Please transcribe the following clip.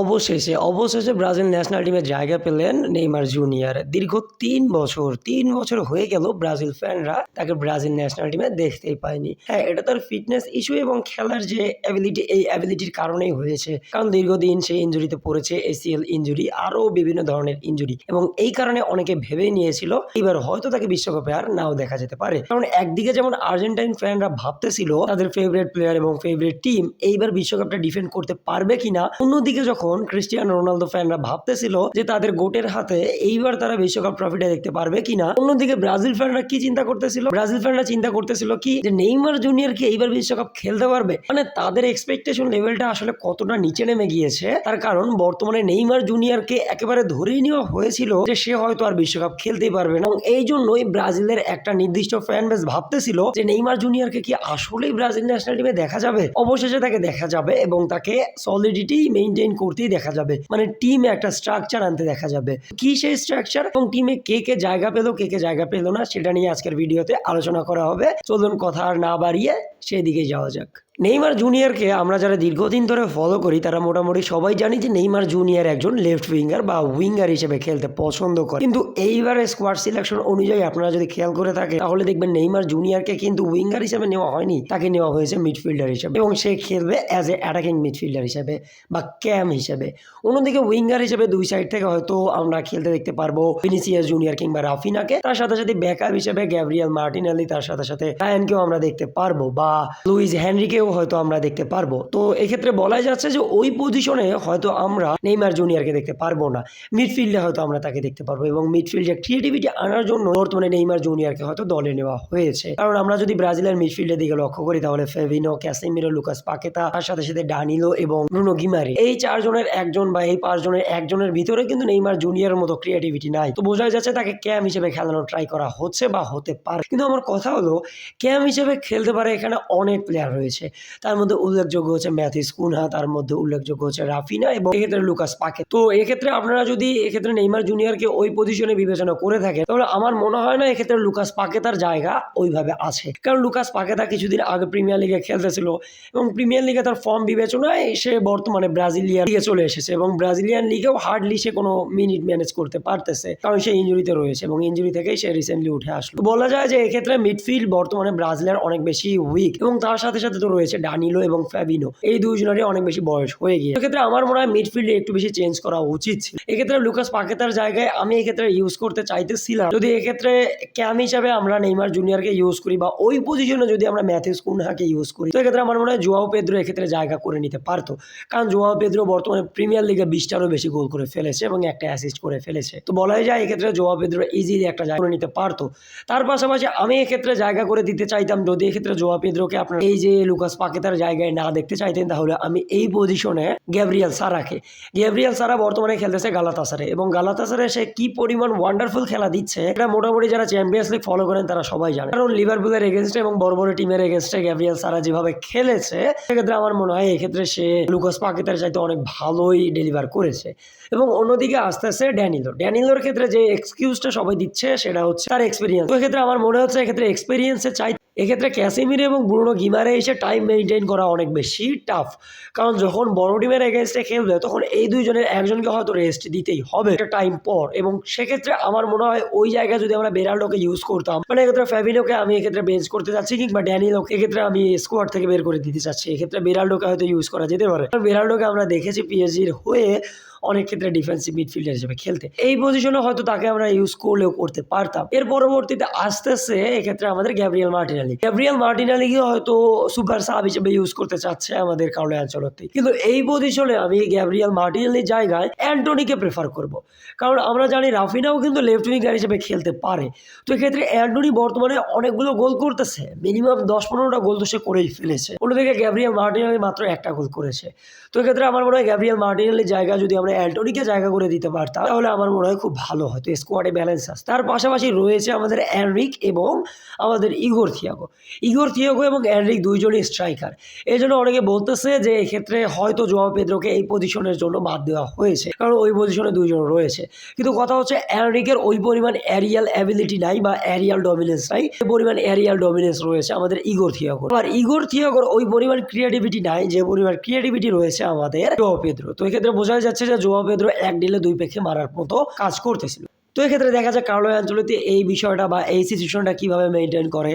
অবশেষে Brazil national টিমে জায়গা পেলেন নেইমার জুনিয়র। দীর্ঘ ৩ বছর হয়ে গেল ব্রাজিল ফ্যানরা তাকে ব্রাজিল ন্যাশনাল টিমে দেখতেই পায়নি। হ্যাঁ, এটা তার ফিটনেস ইস্যু এবং খেলার যে অ্যাবিলিটি, এই অ্যাবিলিটির কারণেই হয়েছে। কারণ দীর্ঘদিন সে ইনজুরিতে পড়েছে, ACL ইনজুরি, আরও বিভিন্ন ধরনের ইনজুরি, এবং এই কারণে অনেকে ভেবে নিয়েছিল এবার হয়তো তাকে বিশ্বকাপে আর নাও দেখা যেতে পারে। কারণ একদিকে যেমন আর্জেন্টাইন ফ্যানরা ভাবতেছিল তাদের ফেভারিট প্লেয়ার এবং ফেভারিট টিম এইবার বিশ্বকাপটা ডিফেন্ড করতে পারবে কিনা, অন্যদিকে যখন ক্রিস্টিয়ানো রোনালদো ফ্যানরা ভাবতেছিল যে তাদের গোটের হাতে এইবার তারা বিশ্বকাপ ট্রফিটা দেখতে পারবে কিনা, অন্যদিকে ব্রাজিল ফ্যানরা কি চিন্তা করতেছিল, কি যে নেইমার জুনিয়র কি এইবার বিশ্বকাপ খেলতে পারবে। মানে তাদের এক্সপেকটেশন লেভেলটা আসলে কতটা নিচে নেমে গিয়েছে, তার কারণ বর্তমানে নেইমার জুনিয়রকে একেবারে ধরেই নেওয়া হয়েছিল যে সে হয়তো আর বিশ্বকাপ খেলতেই পারবে না। এবং এই জন্যই ব্রাজিলের একটা নির্দিষ্ট ফ্যান বেস ভাবতেছিল যে নেইমার জুনিয়রকে কি আসলেই ব্রাজিল ন্যাশনাল টিমে দেখা যাবে। অবশেষে তাকে দেখা যাবে এবং তাকে সলিডিটি মেইনটেইন করতেই দেখা যাবে, মানে টিমে একটা স্ট্রাকচার আনতে দেখা যাবে। কি সেই স্ট্রাকচার এবং টিমে কে কে জায়গা পেলো, কে কে জায়গা পেলো না, সেটা নিয়ে আজকের ভিডিওতে আলোচনা করা হবে। চলুন কথা আর না বাড়িয়ে সেদিকে যাওয়া যাক। নেইমার জুনিয়রকে আমরা যারা দীর্ঘদিন ধরে ফলো করি তারা মোটামুটি সবাই জানি যে নেইমার জুনিয়র একজন লেফট উইঙ্গার বা উইঙ্গার হিসেবে খেলতে পছন্দ করে। কিন্তু এইবারে স্কোয়াড সিলেকশন অনুযায়ী আপনারা যদি খেয়াল করে থাকে তাহলে দেখবেন নেইমার জুনিয়রকে কিন্তু উইঙ্গার হিসেবে নেওয়া হয়নি, তাকে নেওয়া হয়েছে মিডফিল্ডার হিসেবে, এবং সে খেলবে অ্যাজ এ অ্যাটাকিং মিডফিল্ডার হিসেবে বা ক্যাম হিসেবে। অন্যদিকে উইঙ্গার হিসেবে দুই সাইড থেকে হয়তো আমরা খেলতে দেখতে পারবো ভিনিসিয়াস জুনিয়র কিংবা রাফিনাকে, তার সাথে সাথে ব্যাকআপ হিসেবে গ্যাব্রিয়েল মার্টিনেলি, তার সাথে সাথে রায়ানকেও আমরা দেখতে পারবো, বা লুইস হেনরিকেও হয়তো আমরা দেখতে পারবো। তো এক্ষেত্রে বলাই যাচ্ছে যে ওই পজিশনে হয়তো আমরা নেইমার জুনিয়রকে দেখতে পারবো না, মিডফিল্ডে হয়তো আমরা তাকে দেখতে পারবো, এবং মিডফিল্ডে ক্রিয়েটিভিটি আনার জন্য বর্তমানে নেইমার জুনিয়রকে হয়তো দলে নেওয়া হয়েছে। কারণ আমরা যদি ব্রাজিলের মিডফিল্ডের দিকে লক্ষ্য করি তাহলে ফেভিনো, ক্যাসেমিরো, লুকাস পাকেতা, তার সাথে সাথে ডানিলো এবং ব্রুনো গিমারি, এই চারজনের একজন বা এই পাঁচজনের একজনের ভিতরে কিন্তু নেইমার জুনিয়রের মতো ক্রিয়েটিভিটি নাই। তো বোঝা যাচ্ছে তাকে ক্যাম হিসেবে খেলানোর ট্রাই করা হচ্ছে বা হতে পারে। কিন্তু আমার কথা হলো ক্যাম হিসেবে খেলতে পারে এখানে অনেক প্লেয়ার রয়েছে, তার মধ্যে উল্লেখযোগ্য হচ্ছে ম্যাথিস কুনহা, তার মধ্যে উল্লেখযোগ্য হচ্ছে রাফিনা এবং এক্ষেত্রে লুকাস পাকেতা। তো এক্ষেত্রে আপনারা যদি এক্ষেত্রে নেইমার জুনিয়রকে ওই পজিশনে বিবেচনা করে থাকেন তাহলে আমার মনে হয় না এক্ষেত্রে লুকাস পাকেতার জায়গা ওইভাবে আছে। কারণ লুকাস পাকেতা কিছুদিন আগে প্রিমিয়ার লিগে খেলতেছিল এবং প্রিমিয়ার লিগে তার ফর্ম বিবেচনায় সে বর্তমানে ব্রাজিলিয়ান লিগে চলে এসেছে, এবং ব্রাজিলিয়ান লিগেও হার্ডলি সে কোনো মিনিট ম্যানেজ করতে পারতেছে কারণ সে ইনজুরিতে রয়েছে, এবং ইনজুরি থেকেই সে রিসেন্টলি উঠে আসলো। বলা যায় যে এক্ষেত্রে মিডফিল্ড বর্তমানে ব্রাজিলের অনেক বেশি উইক, এবং তার সাথে সাথে তো রয়েছে ডানিলো এবং ফ্যাবিনো, এই দুইজনেরই অনেক বেশি বয়স হয়ে গিয়ে। এক্ষেত্রে আমার মনে হয় মিডফিল্ডে একটু বেশি চেঞ্জ করা উচিত ছিল। এক্ষেত্রে লুকাস পাকেতার জায়গায় আমি এক্ষেত্রে ইউজ করতে চাইতেছিলাম যদি এক্ষেত্রে ক্যাম হিসাবে আমরা নেইমার জুনিয়রকে ইউজ করি, বা ওই পজিশনে যদি আমরা ম্যাথিস কুনহাকে ইউজ করি, তো এক্ষেত্রে আমার মনে হয় জোয়াও পেদ্রো এক্ষেত্রে জায়গা করে নিতে পারতো। কারণ জোয়াও পেদ্রো বর্তমানে প্রিমিয়ার লিগে 20টারও বেশি গোল করে ফেলেছে এবং একটা অ্যাসিস্ট করে ফেলেছে। তো বলাই যায় এক্ষেত্রে জোয়াও পেদ্রো ইজিলি একটা জায়গা করে নিতে পারতো। তার পাশাপাশি আমি এক্ষেত্রে জায়গা করে দিতে চাইতাম যদি এক্ষেত্রে জোয়াও পেদ্রোকে আপনার এই যে লুকাস পাকেতার জায়গায় না দেখতে চাইতেন, তাহলে আমি এই পজিশনে গ্যাব্রিয়েল সারা বর্তমানে খেলতেছে গালাতাসারে, এবং গালাতাসারে সে কি পরিমাণ ওয়ান্ডারফুল খেলা দিচ্ছে এটা মোটামুটি যারা চ্যাম্পিয়ন্স লিগ ফলো করেন তারা সবাই জানে। কারণ লিভারপুলের এগেনস্টে এবং বড় বড় টিমের এগেনস্টে গ্যাব্রিয়েল সারা যেভাবে খেলেছে সেক্ষেত্রে আমার মনে হয় এক্ষেত্রে সে লুকাস পাকেতার চাইতে অনেক ভালোই ডেলিভার করেছে। এবং অন্যদিকে আস্তে আস্তে ড্যানিলোর ক্ষেত্রে যে এক্সকিউজটা সবাই দিচ্ছে সেটা হচ্ছে তার এক্সপিরিয়েন্স। তো এক্ষেত্রে আমার মনে হচ্ছে এক্ষেত্রে এক্সপিরিয়েন্সের চাই এক্ষেত্রে ক্যাসেমিরো এবং ব্রুনো গিমারে এসে টাইম মেনটেন করা অনেক বেশি টাফ। কারণ যখন বড় টিমের এগেনস্টে খেলবে তখন এই দুইজনের একজনকে হয়তো রেস্ট দিতেই হবে একটা টাইম পর, এবং সেক্ষেত্রে আমার মনে হয় ওই জায়গায় যদি আমরা বেরাল্ডোকে ইউজ করতাম, মানে এক্ষেত্রে ফ্যাবিনোকে আমি এক্ষেত্রে বেঞ্চ করতে চাচ্ছি কিংবা ড্যানিলোকে এক্ষেত্রে আমি স্কোয়াড থেকে বের করে দিতে চাচ্ছি, এক্ষেত্রে বেরাল্ডোকে হয়তো ইউজ করা যেতে পারে। বেরাল্ডোকে আমরা দেখেছি পিএসজির হয়ে অনেক ক্ষেত্রে ডিফেন্সিভ মিডফিল্ডার হিসেবে খেলতে, এই পজিশনে হয়তো তাকে আমরা ইউজ করলেও করতে পারতাম। এর পরবর্তীতে আসতেছে এক্ষেত্রে আমাদের গ্যাব্রিয়েল মার্টিনেলিকে হয়তো সুপার সাব হিসেবে ইউজ করতে চাচ্ছে আমাদের কার্লো আনচেলত্তি। কিন্তু এই পজিশনে আমি গ্যাব্রিয়েল মার্টিনেলির জায়গায় অ্যান্টনিকে প্রেফার করব, কারণ আমরা জানি রাফিনাও কিন্তু লেফট উইঙ্গার হিসেবে খেলতে পারে। তো এক্ষেত্রে অ্যান্টনি বর্তমানে অনেকগুলো গোল করতেছে, মিনিমাম 10-15টা গোল তো সে করেই ফেলেছে। অন্যদিকে গ্যাব্রিয়েল মার্টিনেলি মাত্র একটা গোল করেছে। তো এক্ষেত্রে আমার মনে হয় গ্যাব্রিয়েল মার্টিনেলির জায়গা যদি আমরা আমরা অ্যান্টনিকে জায়গা করে দিতে পারতাম তাহলে আমার মনে হয় খুব ভালো হতো, স্কোয়াডে ব্যালেন্স আছে। তার পাশাপাশি রয়েছে আমাদের এনরিক এবং আমাদের ইগোর থিয়াগো এবং এনরিক দুইজনই স্ট্রাইকার। এই জন্য অনেকে বলতেছে যে এক্ষেত্রে হয়তো জোয়াও পেদ্রোকে এই পজিশনের জন্য বাদ দেওয়া হয়েছে, কারণ ওই পজিশনে দুইজন রয়েছে। কিন্তু কথা হচ্ছে এনরিকের ওই পরিমাণ অ্যারিয়াল অ্যাবিলিটি নাই বা অ্যারিয়াল ডমিনেন্স নাই, যে পরিমাণ অ্যারিয়াল ডমিনেন্স রয়েছে আমাদের ইগোর থিয়াগোর। আর ইগোর থিয়াগোর ওই পরিমাণ ক্রিয়েটিভিটি নাই যে পরিমাণ ক্রিয়েটিভিটি রয়েছে আমাদের জোয়াও পেদ্রো। তো এক্ষেত্রে বোঝা যাচ্ছে যে জোয়াও পেদ্রো এক ডিলে দুই পেখে মারার মতো কাজ করতেছিল। তো এক্ষেত্রে দেখা যায় কার্লো অ্যানচেলত্তি এই বিষয়টা বা এই সিচুয়েশনটা কিভাবে মেনটেন করে।